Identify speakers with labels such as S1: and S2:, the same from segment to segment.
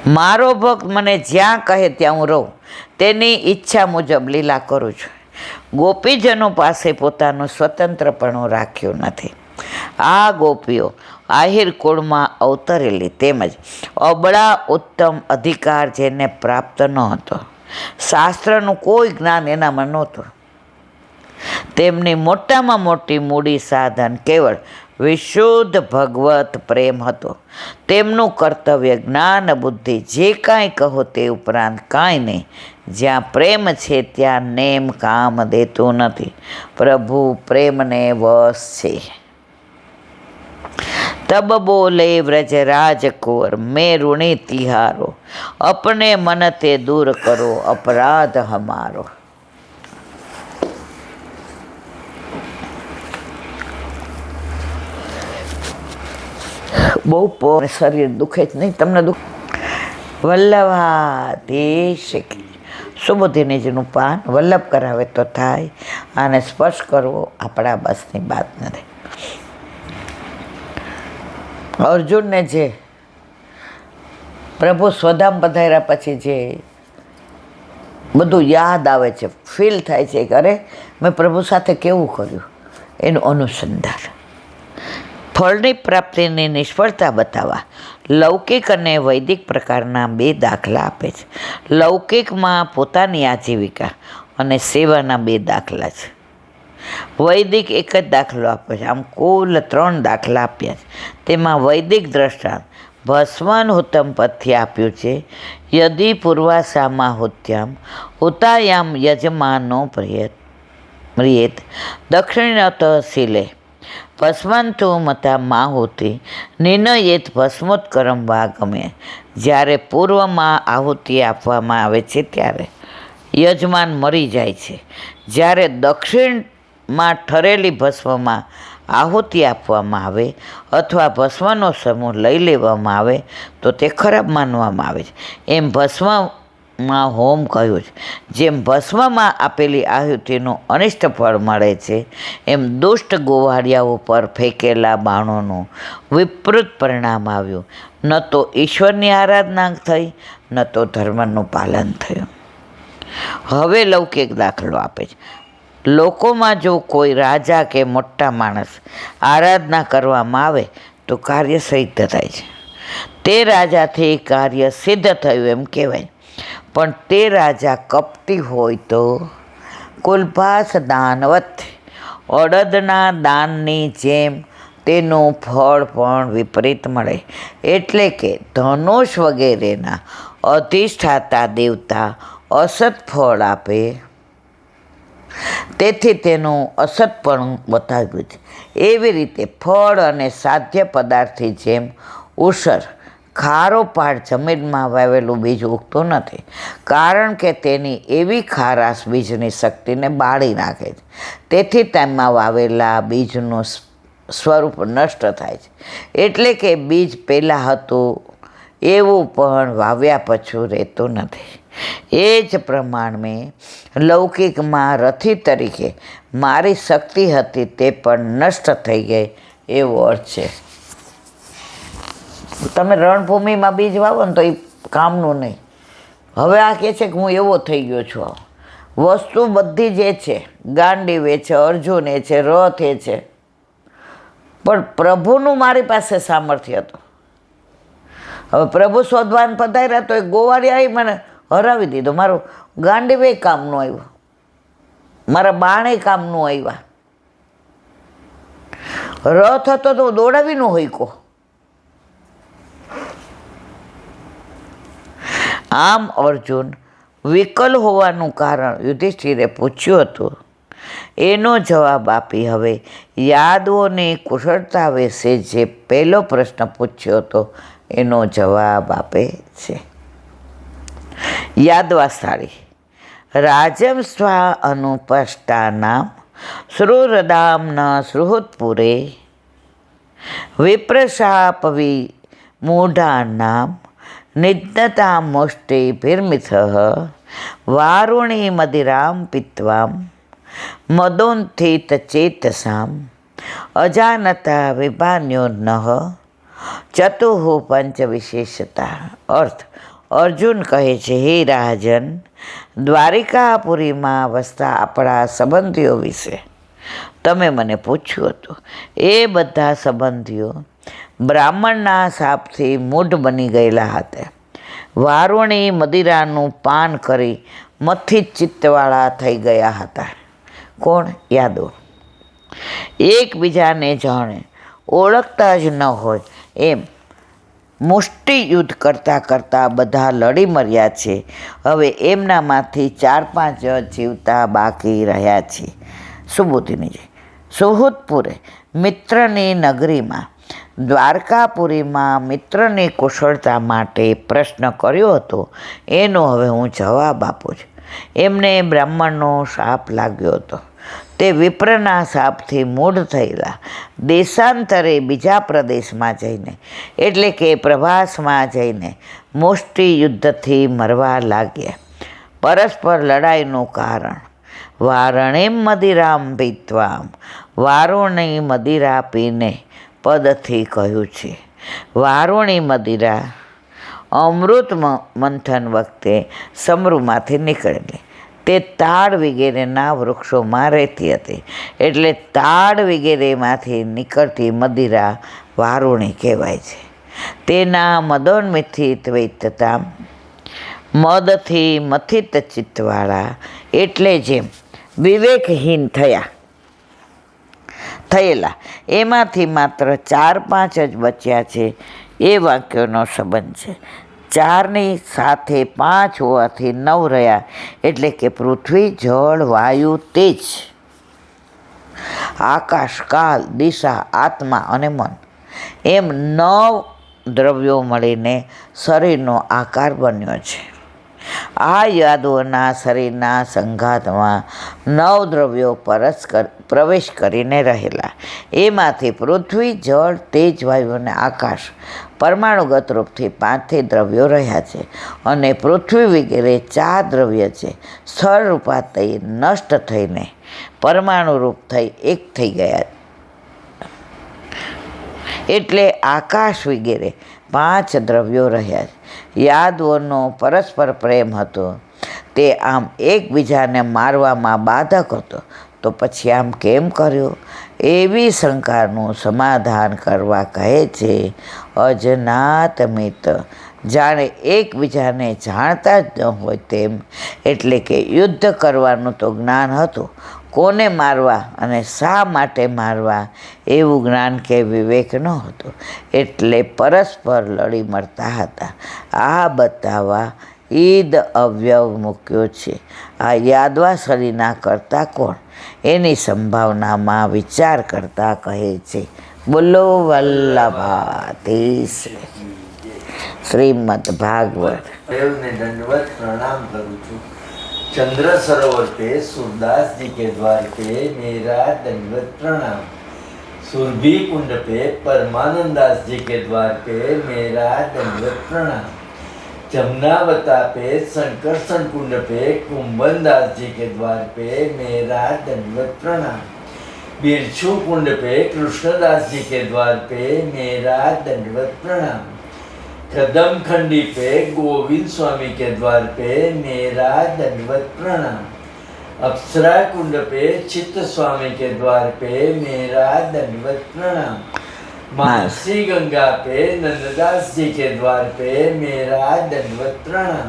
S1: મારો ભક્ત મને જ્યાં કહે ત્યાં હું રહું, તેની ઈચ્છા મુજબ લીલા કરું છું. ગોપીજનો પાસે પોતાનું સ્વતંત્રપણું રાખ્યું નથી. આ ગોપીઓ આહિર કુળમાં અવતરેલી તેમજ અબળા ઉત્તમ અધિકાર જેને પ્રાપ્ત ન હતો, શાસ્ત્રનું કોઈ જ્ઞાન એનામાં નહોતું. તેમની મોટામાં મોટી મૂડી સાધન કેવળ વિશુદ્ધ ભગવત પ્રેમ હતો. તેમનું કર્તવ્ય જ્ઞાન બુદ્ધિ જે કાંઈ કહો તે ઉપરાંત કાંઈ નહીં. જ્યાં પ્રેમ છે ત્યાં નેમ કામ દેતું નથી. પ્રભુ પ્રેમને વશ છે. તબ બોલે વ્રજરાજ કુંવર મેં ઋણી તિહારો, અપને મન તે દૂર કરો અપરાધ હમારો. બહુ શરીર દુખે જ નહીં, તમને દુખ. વલ્લભાધીશ સુબોધિનીજીનું પાન વલ્લભ કરાવે તો થાય, આને સ્પર્શ કરવો આપણા બસની વાત નથી. અર્જુનને જે પ્રભુ સ્વધામ પધાર્યા પછી જે બધું યાદ આવે છે, ફીલ થાય છે કે અરે મેં પ્રભુ સાથે કેવું કર્યું, એનું અનુસંધાન. ફળની પ્રાપ્તિની નિષ્ફળતા બતાવવા લૌકિક અને વૈદિક પ્રકારના બે દાખલા આપે છે. લૌકિકમાં પોતાની આજીવિકા અને સેવાના બે દાખલા છે. વૈદિક એક જ દાખલો આપે છે. આમ કુલ 3 દાખલા આપ્યા છે. તેમાં વૈદિક દ્રષ્ટાંત ભસ્માનુહૂતમ પદથી આપ્યું છે. યદિ પૂર્વાસામાહુત્યામ હુતાયામ યજમાનો મ્રિયેત દક્ષિણત શીલે ભસ્માંતુ મતા માહુતિ નિનયેત ભસ્મોત્કરમ વા ગમે. જ્યારે પૂર્વમાં આહુતિ આપવામાં આવે છે ત્યારે યજમાન મરી જાય છે. જ્યારે દક્ષિણમાં ઠરેલી ભસ્મમાં આહુતિ આપવામાં આવે અથવા ભસ્મનો સમૂહ લઈ લેવામાં આવે તો તે ખરાબ માનવામાં આવે છે. એમ ભસ્મમાં હોમ કહ્યું છે. જેમ ભસ્મમાં આપેલી આહુતિનું અનિષ્ટ ફળ મળે છે, એમ દુષ્ટ ગોવાળિયાઓ પર ફેંકેલા બાણોનું વિપરીત પરિણામ આવ્યું. ન તો ઈશ્વરની આરાધના થઈ, ન તો ધર્મનું પાલન થયું. હવે લૌકિક દાખલો આપે છે. લોકોમાં જો કોઈ રાજા કે મોટા માણસ આરાધના કરવામાં આવે તો કાર્ય સિદ્ધ થાય છે. તે રાજાથી કાર્ય સિદ્ધ થયું એમ કહેવાય. પણ તે રાજા કપટી હોય તો કુલભાસ દાનવત અડદના દાનની જેમ તેનું ફળ પણ વિપરીત મળે. એટલે કે ધનુષ વગેરેના અધિષ્ઠાતા દેવતા અસત ફળ આપે, તેથી તેનું અસતપણું બતાવ્યું છે. એવી રીતે ફળ અને સાધ્ય પદાર્થની જેમ ઉસર ખારો પાડ જમીનમાં વાવેલું બીજ ઉગતું નથી, કારણ કે તેની એવી ખારાશ બીજની શક્તિને બાળી નાખે છે. તેથી તેમાં વાવેલા બીજનું સ્વરૂપ નષ્ટ થાય છે. એટલે કે બીજ પહેલાં હતું એવું પણ વાવ્યા પછી રહેતું નથી. એ જ પ્રમાણે લૌકિકમાં રથી તરીકે મારી શક્તિ હતી તે પણ નષ્ટ થઈ ગઈ એવો અર્થ છે. તમે રણભૂમિમાં બીજ વાવો ને તો એ કામનું નહીં. હવે આ કહે છે કે હું એવો થઈ ગયો છું. વસ્તુ બધી જે છે, ગાંડીવ એ છે, અર્જુન એ છે, રથ એ છે, પણ પ્રભુનું મારી પાસે સામર્થ્ય હતું. હવે પ્રભુ શોધવાન પધાર્યા તો એ ગોવાળી આવી મને હરાવી દીધો. મારું ગાંડીવે કામનું આવ્યું, મારા બાણે કામનું આવ્યા. રથ હતો તો દોડાવી ન હોય કો. આમ અર્જુન વિકલ હોવાનું કારણ યુધિષ્ઠિરે પૂછ્યું હતું. એનો જવાબ આપી હવે યાદવોની કુશળતા વિશે જે પહેલો પ્રશ્ન પૂછ્યો હતો એનો જવાબ આપે છે. યાદવાસ્થાળી રાજમ સ્વા અનુપષ્ટાનામ શ્રુરદામ ન શ્રુહુત્પુરે વિપ્રશાપવિ મૂઢાનામ નિદ્નતા મુષ્ટિ ભીર્મિથ વારુણી મદિરામ પિત્વામ મદોન્થિત ચેતસામ અજાનતા વિભાન્યોન્નઃ ચતુઃ પંચ વિશેષતા. અર્થ અર્જુન કહે છે, હે રાજન, દ્વારિકાપુરીમાં વસતા આપણા સંબંધીઓ વિશે તમે મને પૂછ્યું હતું. એ બધા સંબંધીઓ બ્રાહ્મણના શાપથી મૂઢ બની ગયેલા હતા. વારુણી મદિરાનું પાન કરી મથિત ચિત્તવાળા થઈ ગયા હતા. કોણ? યાદવ. એકબીજાને જાણે ઓળખતા જ ન હોય એમ મુષ્ટિ યુદ્ધ કરતાં કરતાં બધા લડી મર્યા છે. હવે એમનામાંથી 4-5 જ જીવતા બાકી રહ્યા છે. સુબોધિનીજી. સુહૃદપુરે મિત્રની નગરીમાં દ્વારકાપુરીમાં મિત્રની કુશળતા માટે પ્રશ્ન કર્યો હતો, એનો હવે હું જવાબ આપું છું. એમને બ્રાહ્મણનો શાપ લાગ્યો હતો. તે વિપ્રના શાપથી મૂઢ થયેલા દેશાંતરે બીજા પ્રદેશમાં જઈને, એટલે કે પ્રવાસમાં જઈને મુષ્ટિ યુદ્ધથી મરવા લાગ્યા. પરસ્પર લડાઈનું કારણ વારણેમ મદિરામ પીત્વામ, વારુણી મદિરા પીને પદથી કહ્યું છે. વારુણી મદિરા અમૃત મંથન વખતે સમરૂમાંથી નીકળેલી. તે તાડ વગેરેના વૃક્ષોમાં રહેતી હતી, એટલે તાડ વગેરેમાંથી નીકળતી મદિરા વારુણી કહેવાય છે. તેના મદોન્મિથિત વૈતતા, મદથી મથિત ચિત્તવાળા, એટલે જેમ વિવેકહીન થયેલા એમાંથી માત્ર 4-5 જ બચ્યા છે. એ વાક્યોનો સંબંધ છે. 4ની સાથે 5 હોવાથી 9 રહ્યા, એટલે કે પૃથ્વી, જળ, વાયુ, તેજ, આકાશ, કાલ, દિશા, આત્મા અને મન, એમ 9 દ્રવ્યો મળીને શરીરનો આકાર બન્યો છે. આ યાદવોના શરીરના સંઘાતમાં 9 દ્રવ્યો પ્રવેશ કરીને રહેલા. એમાંથી પૃથ્વી, જળ, તેજ, વાયુ અને આકાશ પરમાણુગત રૂપથી 5 દ્રવ્યો રહ્યા છે. અને પૃથ્વી વગેરે 4 દ્રવ્ય છે. સ્થળ રૂપાતય નષ્ટ થઈને પરમાણુ રૂપ થઈ એક થઈ ગયા. એટલે આકાશ વગેરે 5 દ્રવ્યો રહ્યા છે. યાદવોનો પરસ્પર પ્રેમ હતો. તે આમ એકબીજાને મારવામાં બાધક હતો. તો પછી આમ કેમ કર્યું? એવી શંકાનું સમાધાન કરવા કહે છે, અજ્ઞાત મિત, જાણે એકબીજાને જાણતા જ ન હોય તેમ. એટલે કે યુદ્ધ કરવાનું તો જ્ઞાન હતું, કોને મારવા અને શા માટે મારવા એવું જ્ઞાન કે વિવેક ન હતું. એટલે પરસ્પર લડી મરતા હતા. આ બતાવવા ઈદ અવ્યવ મૂક્યો છે. આ યાદવાસળીના કરતા કોણ, એની સંભાવનામાં વિચાર કરતા કહે છે. બોલો વલ્લભાધીશ. શ્રીમદ ભાગવત.
S2: દેવને दंडवत प्रणाम करूँ छू। चंद्र सरोवर पे सूरदास जी के द्वार पे मेरा दंडवत प्रणाम। सुरभि कुंड पे परमानंदास जी के द्वार पे मेरा दंडवत प्रणाम। जमुनावता पे संकर्षण कुंड पे कुंभनदास जी के द्वार पे मेरा दंडवत प्रणाम। बिरछू कुंड पे कृष्णदास जी के द्वार पे मेरा दंडवत प्रणाम। कदम खंडी पे गोविंद स्वामी के द्वार पे मेरा दंडवत प्रणाम। अप्सरा कुंड पे चित्त स्वामी के द्वार पे मेरा दंडवत प्रणाम। मानसी गंगा पे नंददास जी के द्वार पे मेरा दंडवत प्रणाम।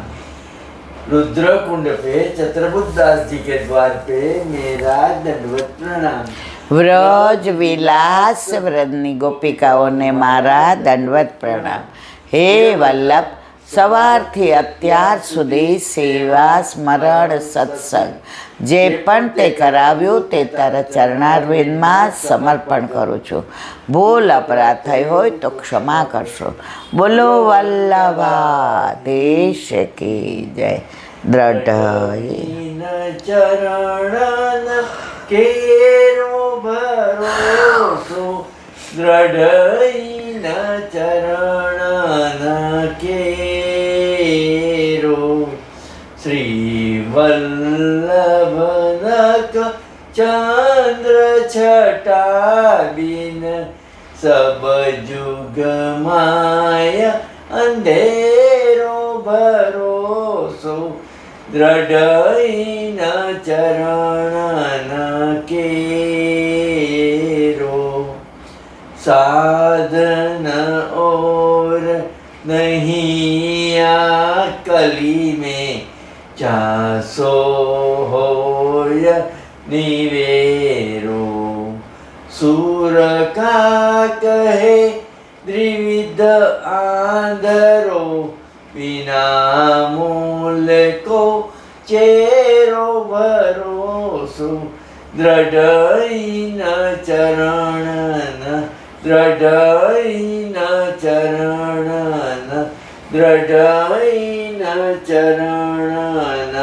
S2: रुद्र कुंड पे चतुर्बुद्धदास जी के द्वार पे मेरा दंडवत प्रणाम।
S1: વ્રજ વિલાસ વ્રજની ગોપિકાઓને મારા દંડવત પ્રણામ. હે વલ્લભ, સવારથી અત્યાર સુધી સેવા, સ્મરણ, સત્સંગ જે પણ તે કરાવ્યું તે તારા ચરણારવિંદમાં સમર્પણ કરું છું. ભૂલ અપરાધ થઈ હોય તો ક્ષમા કરશો. બોલો વલ્લભાધીશ કી જય. દ્રઢ
S2: ચરણ કેરો ભરોસો, દ્રઢ ચરણ કેરો. શ્રી વલ્લભનક ચંદ્ર છટા બિન, સબ જુગ માય અંધેરો ભરોસો દ્રઢઈ ન ચરણ કેરો સાધન ઓર નહીં આ કલી में ચાસો હોય નિવેરો સુર કા કહે દ્વિવિધ આંધરો વિના મૂલ કો ચેરો ભરોસો દ્રઢઈ ન ચરણ દ્રઢઈ ન ચરણ દ્રઢઈ ન ચરણ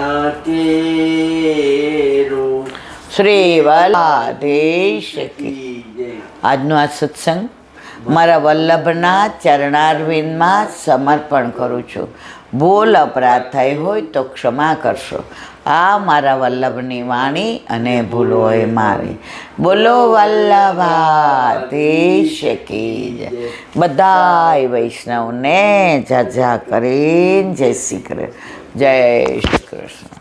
S2: કેરો.
S1: શ્રી વલ્લાધીશ કી. આજનો આ સત્સંગ મારા વલ્લભના ચરણારવિંદમાં સમર્પણ કરું છું. ભૂલ અપરાધ થઈ હોય તો ક્ષમા કરશો. આ મારા વલ્લભની વાણી અને ભૂલ હોય મારી. બોલો વલ્લભાધીશ કી જય. બધાય વૈષ્ણવને ઝાઝા કરીને જય શ્રી કૃષ્ણ. જય શ્રી કૃષ્ણ.